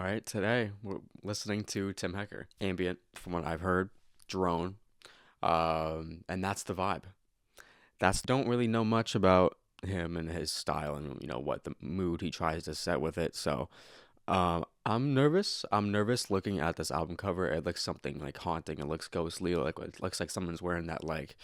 right, today we're listening to Tim Hecker, ambient, from what I've heard, drone, and that's the vibe. That's don't really know much about him and his style and what the mood he tries to set with it. So, I'm nervous. I'm nervous looking at this album cover. It looks something like haunting. It looks ghostly. Like it looks like someone's wearing that like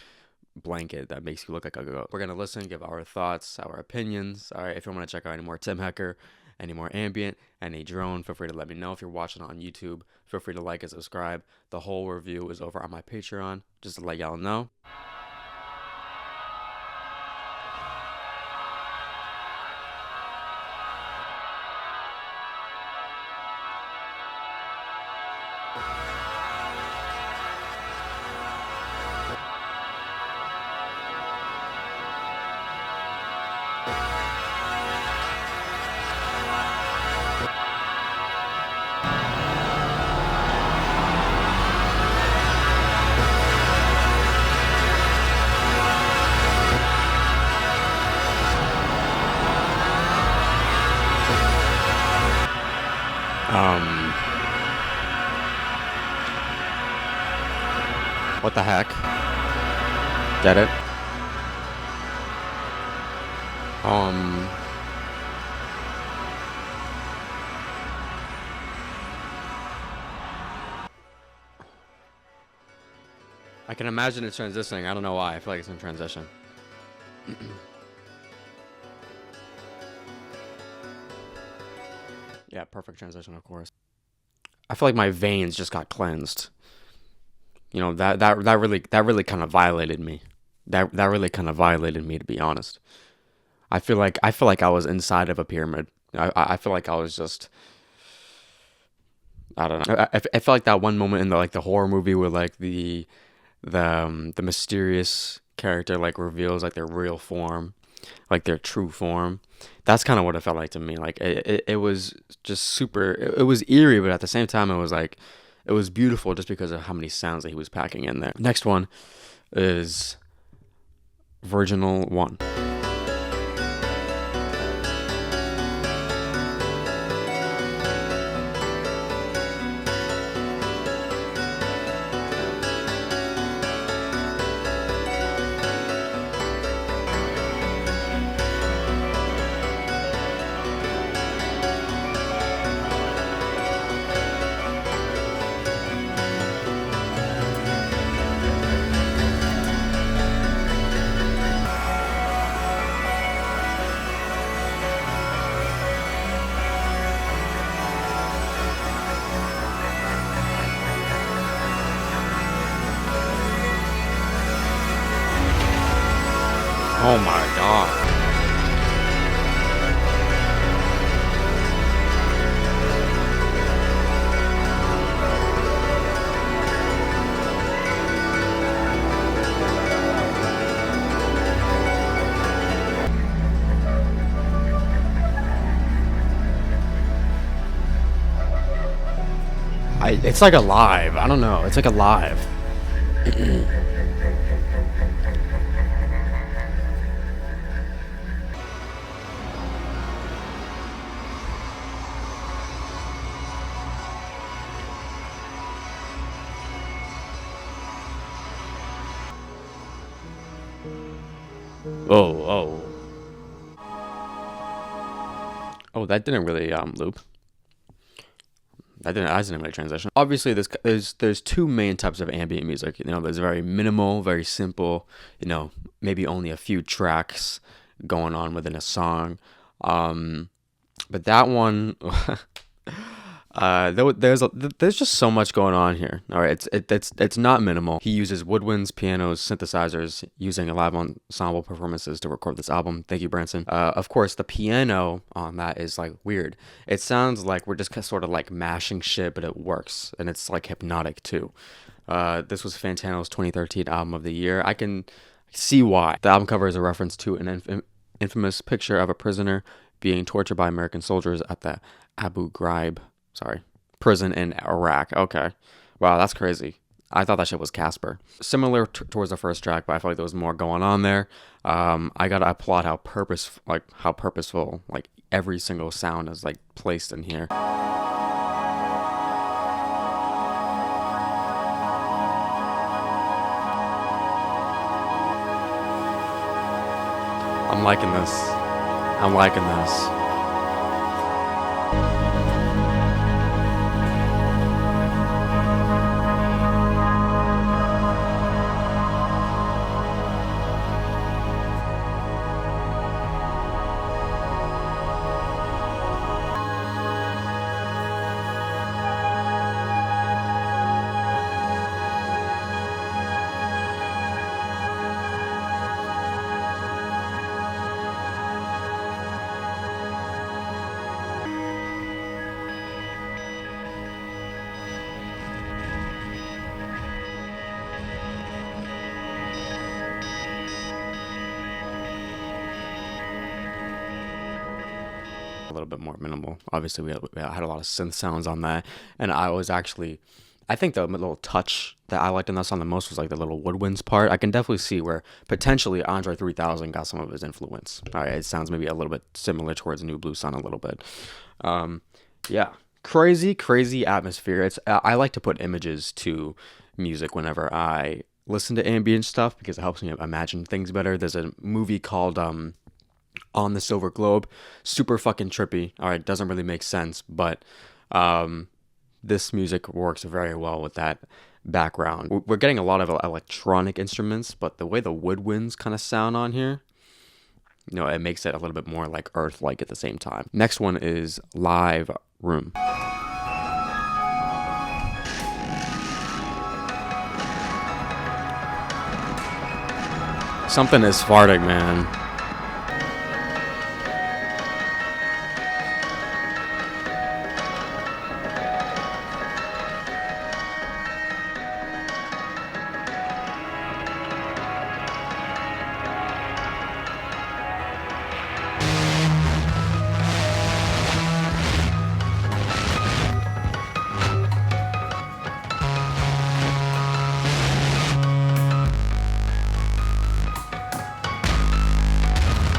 blanket that makes you look like a ghost. We're gonna listen, give our thoughts, our opinions. All right, if you want to check out any more Tim Hecker, any more ambient, any drone, feel free to let me know. If you're watching on YouTube, feel free to like and subscribe. The whole review is over on my Patreon, just to let y'all know. Um, what the heck? Get it? Um, I can imagine it transitioning. I don't know why. I feel like it's in transition. Yeah, perfect transition, of course. I feel like my veins just got cleansed. That really kind of violated me. That really kind of violated me, to be honest. I feel like I was inside of a pyramid. I feel like I was just, I don't know. I feel like that one moment in the horror movie where like the mysterious character like reveals like their real form, like their true form. That's kind of what it felt like to me. Like it was just super. It was eerie, but at the same time, it was beautiful just because of how many sounds that he was packing in there. Next one is Virginal One. Oh my god. It's like alive. I don't know. It's like alive. Oh, oh. Oh, that didn't really loop. I didn't really transition. Obviously, there's two main types of ambient music. There's very minimal, very simple. Maybe only a few tracks going on within a song. But that one, there's just so much going on here. All right, it's not minimal. He uses woodwinds, pianos, synthesizers, using live ensemble performances to record this album. Thank you, Branson. Of course, the piano on that is like weird. It sounds like we're just sort of like mashing shit, but it works, and it's like hypnotic too. This was Fantano's 2013 album of the year. I can see why. The album cover is a reference to an infamous picture of a prisoner being tortured by American soldiers at the Abu Ghraib prison in Iraq. Okay. Wow, that's crazy. I thought that shit was Casper. Similar towards the first track, but I feel like there was more going on there. I gotta applaud how purposeful like every single sound is like placed in here. I'm liking this. I'm liking this. A little bit more minimal. Obviously, we had a lot of synth sounds on that, and I think the little touch that I liked in that song the most was like the little woodwinds part. I can definitely see where potentially Andre 3000 got some of his influence. All right, it sounds maybe a little bit similar towards New Blue Sun a little bit. Yeah, crazy atmosphere. I like to put images to music whenever I listen to ambient stuff because it helps me imagine things better. There's a movie called On the Silver Globe, super fucking trippy. All right, doesn't really make sense, but this music works very well with that background. We're getting a lot of electronic instruments, but the way the woodwinds kind of sound on here, it makes it a little bit more like earth-like at the same time. Next one is Live Room. Something is farting, man.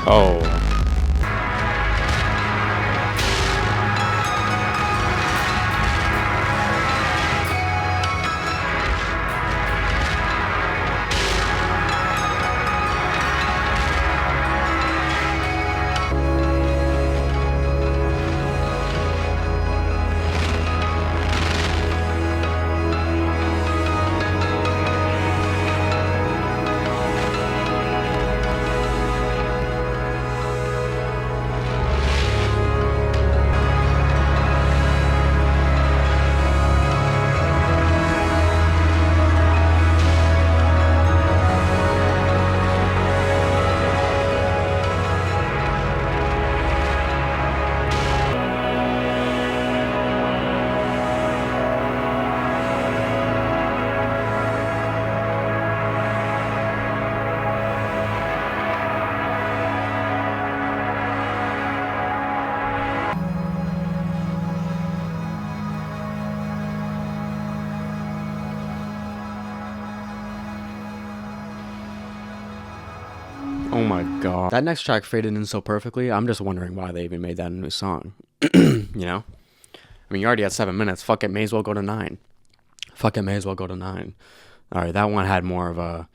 Oh. Oh my god. That next track faded in so perfectly. I'm just wondering why they even made that a new song. You know? I mean, you already had 7 minutes. Fuck it, may as well go to 9. Fuck it, may as well go to 9. Alright, that one had more of a,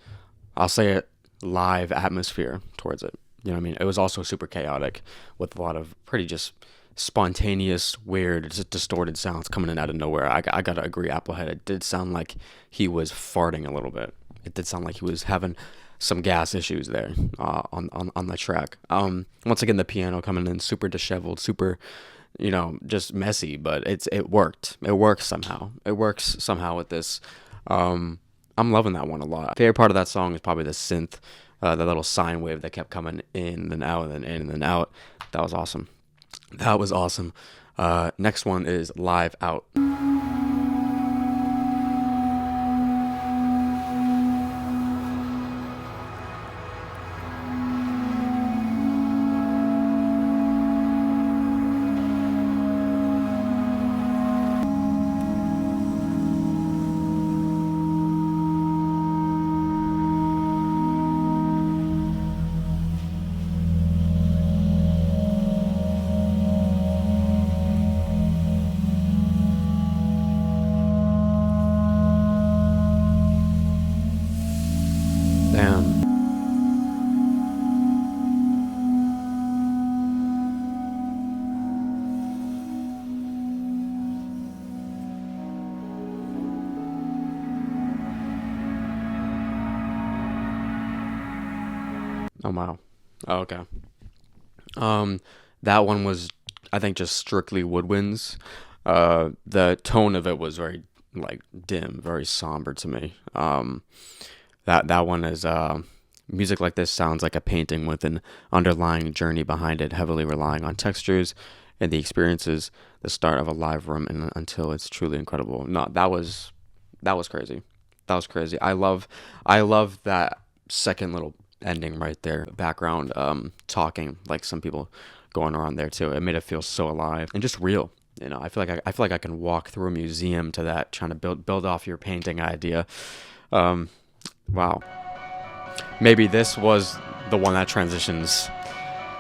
I'll say it, live atmosphere towards it. You know what I mean? It was also super chaotic with a lot of pretty just spontaneous, weird, just distorted sounds coming in out of nowhere. I gotta agree, Applehead. It did sound like he was farting a little bit. It did sound like he was having some gas issues there on the track. Once again, the piano coming in super disheveled, super, just messy, but it worked. It works somehow. It works somehow with this. I'm loving that one a lot. Favorite part of that song is probably the synth, the little sine wave that kept coming in and out and then in and then out. That was awesome. That was awesome. Next one is Live Out. Oh wow. Oh, okay. Um, that one was, I think, just strictly woodwinds. The tone of it was very like dim, very somber to me. That one is music like this sounds like a painting with an underlying journey behind it, heavily relying on textures and the experiences, the start of a live room, and until it's truly incredible. No, that was crazy. That was crazy. I love that second little ending right there, background talking like some people going around there too. It made it feel so alive and just real. I feel like I can walk through a museum to that, trying to build off your painting idea. Um, wow. Maybe this was the one that transitions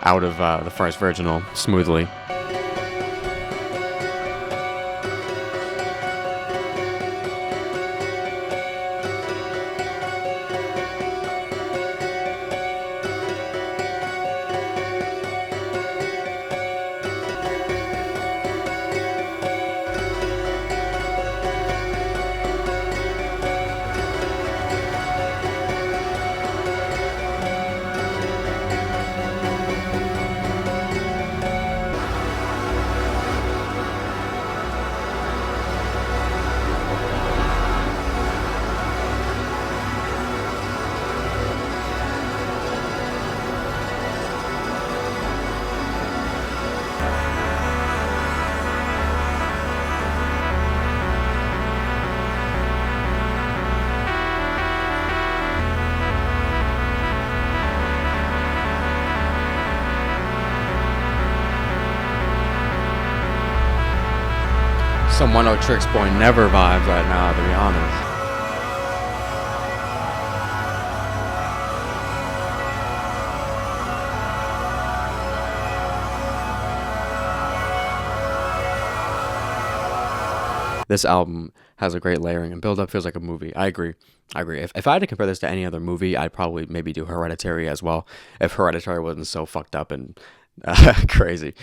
out of the first virginal smoothly. Some One O Tricks Boy Never vibes right now, to be honest. This album has a great layering and build up, feels like a movie. I agree. I agree. If I had to compare this to any other movie, I'd probably maybe do Hereditary as well. If Hereditary wasn't so fucked up and crazy.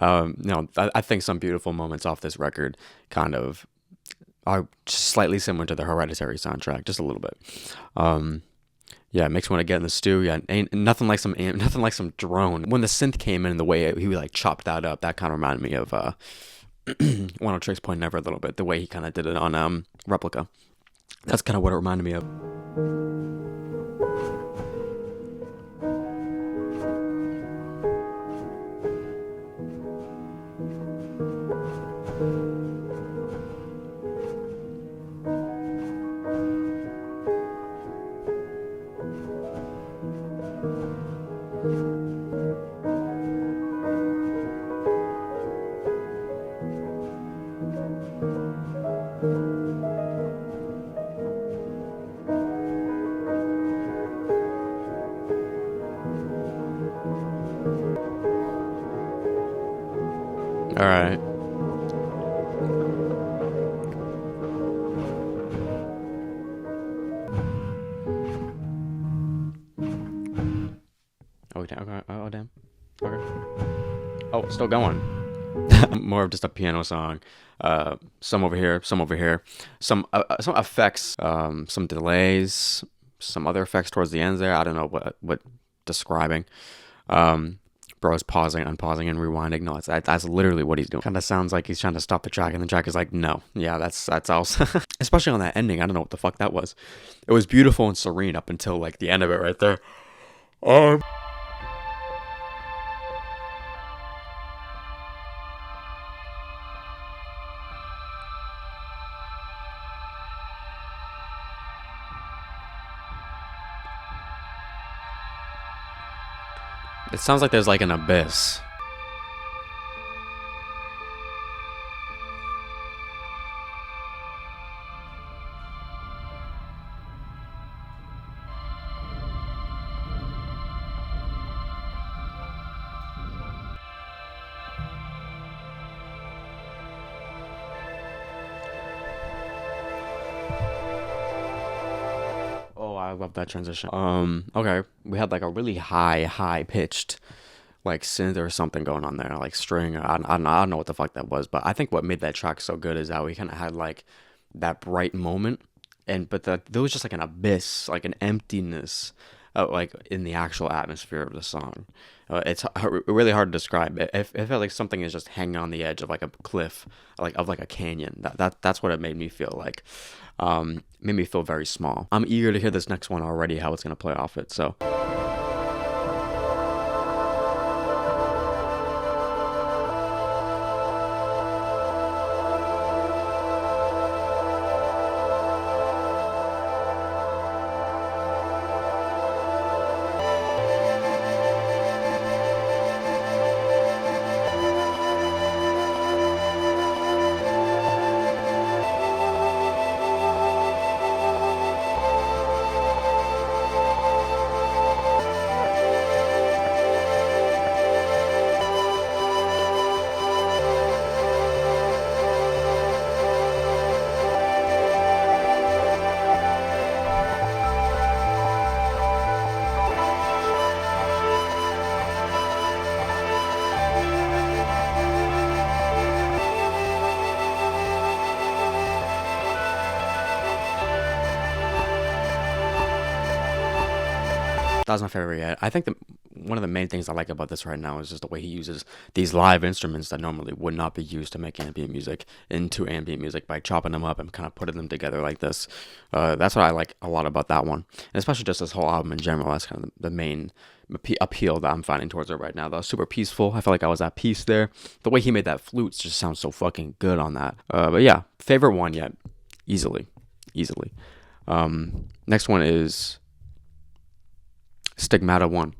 No, I think some beautiful moments off this record kind of are just slightly similar to the Hereditary soundtrack, just a little bit. Um, yeah, it makes me want to get in the stew. Yeah, ain't nothing like nothing like some drone. When the synth came in, the way he like chopped that up, that kind of reminded me of One of Tricks Point Never a little bit. The way he kind of did it on Replica. That's kind of what it reminded me of. All right. Oh, damn. Okay. Oh, damn. Okay. Oh, still going. More of just a piano song. Some over here, some over here, some effects, some delays, some other effects towards the ends there. I don't know what describing. Um, Bro's pausing, unpausing, and rewinding. No, that's literally what he's doing. Kind of sounds like he's trying to stop the track, and the track is like, no, yeah, that's also. Especially on that ending, I don't know what the fuck that was. It was beautiful and serene up until like the end of it right there. Um. It sounds like there's like an abyss. Oh, I love that transition. Okay. We had like a really high pitched like synth or something going on there, like string. I don't know what the fuck that was, but I think what made that track so good is that we kind of had like that bright moment, and but there was just like an abyss, like an emptiness like in the actual atmosphere of the song. It's really hard to describe. It felt like something is just hanging on the edge of like a cliff, like of like a canyon. That's what it made me feel like. Made me feel very small. I'm eager to hear this next one already, how it's gonna play off it. So. That was my favorite yet. I think one of the main things I like about this right now is just the way he uses these live instruments that normally would not be used to make ambient music into ambient music by chopping them up and kind of putting them together like this. That's what I like a lot about that one, and especially just this whole album in general. That's kind of the main appeal that I'm finding towards it right now. That was super peaceful. I felt like I was at peace there. The way he made that flute just sounds so fucking good on that. But yeah, favorite one yet, easily. Next one is Stigmata 1.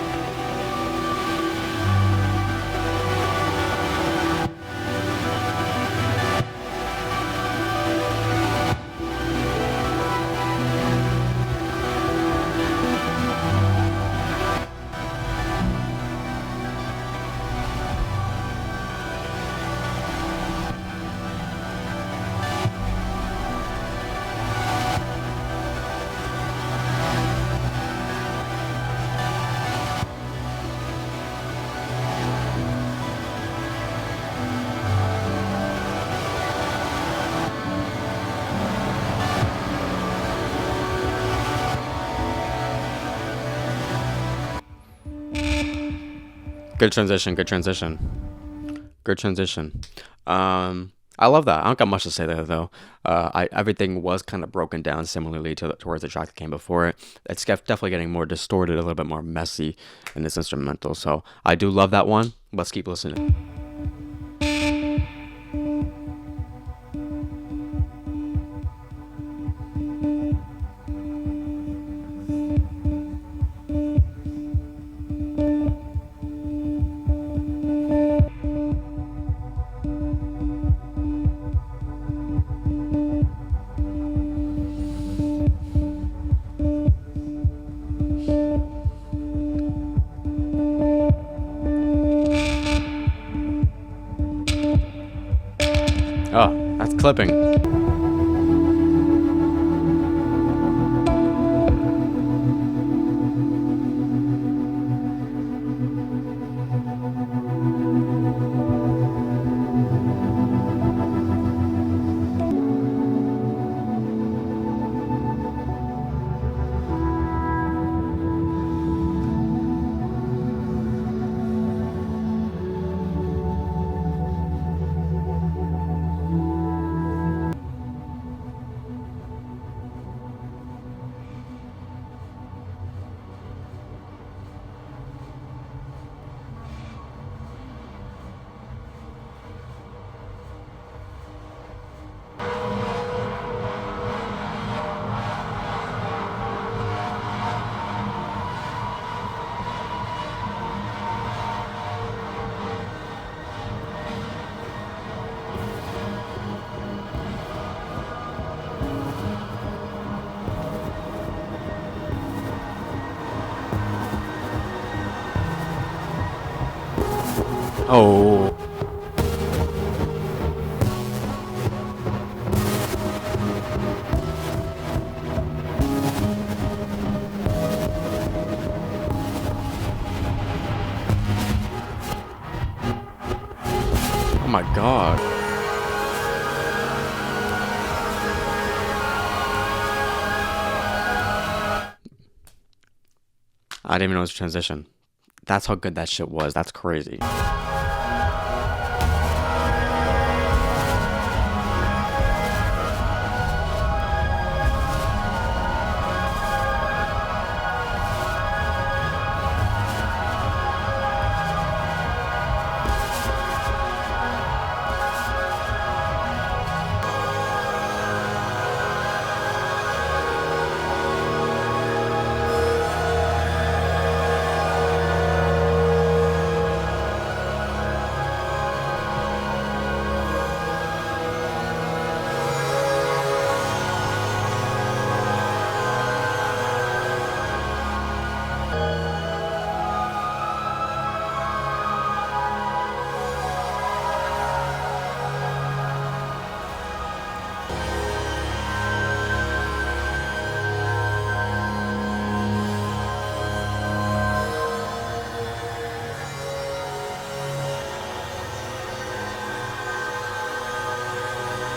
Good transition. I love that. I don't got much to say there though. Everything was kind of broken down similarly towards the track that came before it. It's definitely getting more distorted, a little bit more messy in this instrumental. So I do love that one. Let's keep listening. Oh, that's clipping. Oh. Oh my god. I didn't even know it was a transition. That's how good that shit was. That's crazy.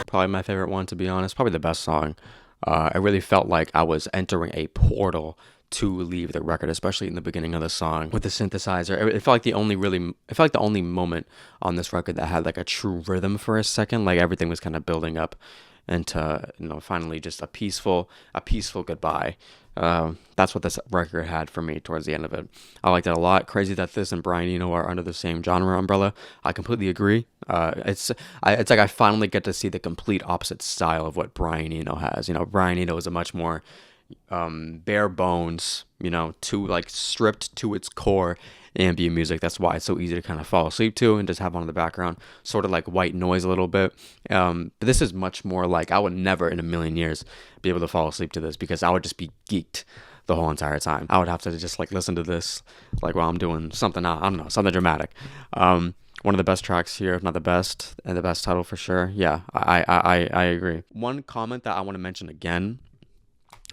Probably my favorite one, to be honest. Probably the best song. I really felt like I was entering a portal to leave the record, especially in the beginning of the song with the synthesizer. It felt like it felt like the only moment on this record that had like a true rhythm for a second. Like everything was kind of building up into, finally just a peaceful goodbye. That's what this record had for me towards the end of it. I liked it a lot. Crazy that this and Brian Eno are under the same genre umbrella. I completely agree. It's like I finally get to see the complete opposite style of what Brian Eno has. Brian Eno is a much more bare bones, to like stripped to its core ambient music. That's why it's so easy to kind of fall asleep to and just have on in the background, sort of like white noise a little bit. But this is much more like I would never in a million years be able to fall asleep to this because I would just be geeked the whole entire time. I would have to just like listen to this like while I'm doing something, I don't know, something dramatic. One of the best tracks here, if not the best, and the best title for sure. Yeah, I agree. One comment that I want to mention again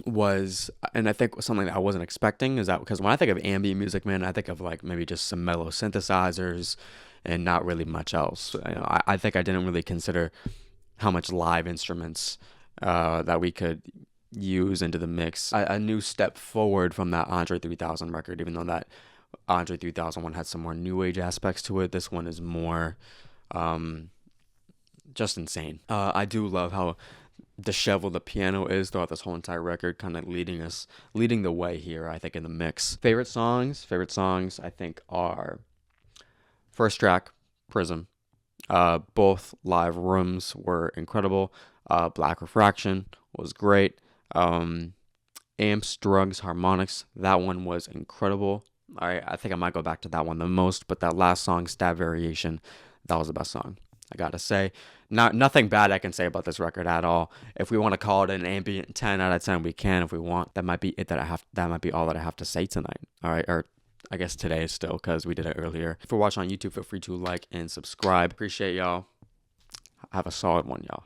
was, and I think something that I wasn't expecting, is that because when I think of ambient music, man, I think of like maybe just some mellow synthesizers and not really much else. I think I didn't really consider how much live instruments that we could use into the mix. A new step forward from that Andre 3000 record, even though that Andre 3000 one had some more new age aspects to it. This one is more just insane. I do love how disheveled the piano is throughout this whole entire record, kind of leading the way here, I think, in the mix. Favorite songs I think are first track, Prism. Both live rooms were incredible. Black Refraction was great. Amps, Drugs, Harmonics, that one was incredible. I think I might go back to that one the most, but that last song, Stab Variation, that was the best song, I gotta say. Nothing bad I can say about this record at all. If we want to call it an ambient 10 out of 10, we can. If we want, that might be it. That might be all that I have to say tonight. All right, or I guess today still, because we did it earlier. If you're watching on YouTube, feel free to like and subscribe. Appreciate y'all. Have a solid one, y'all.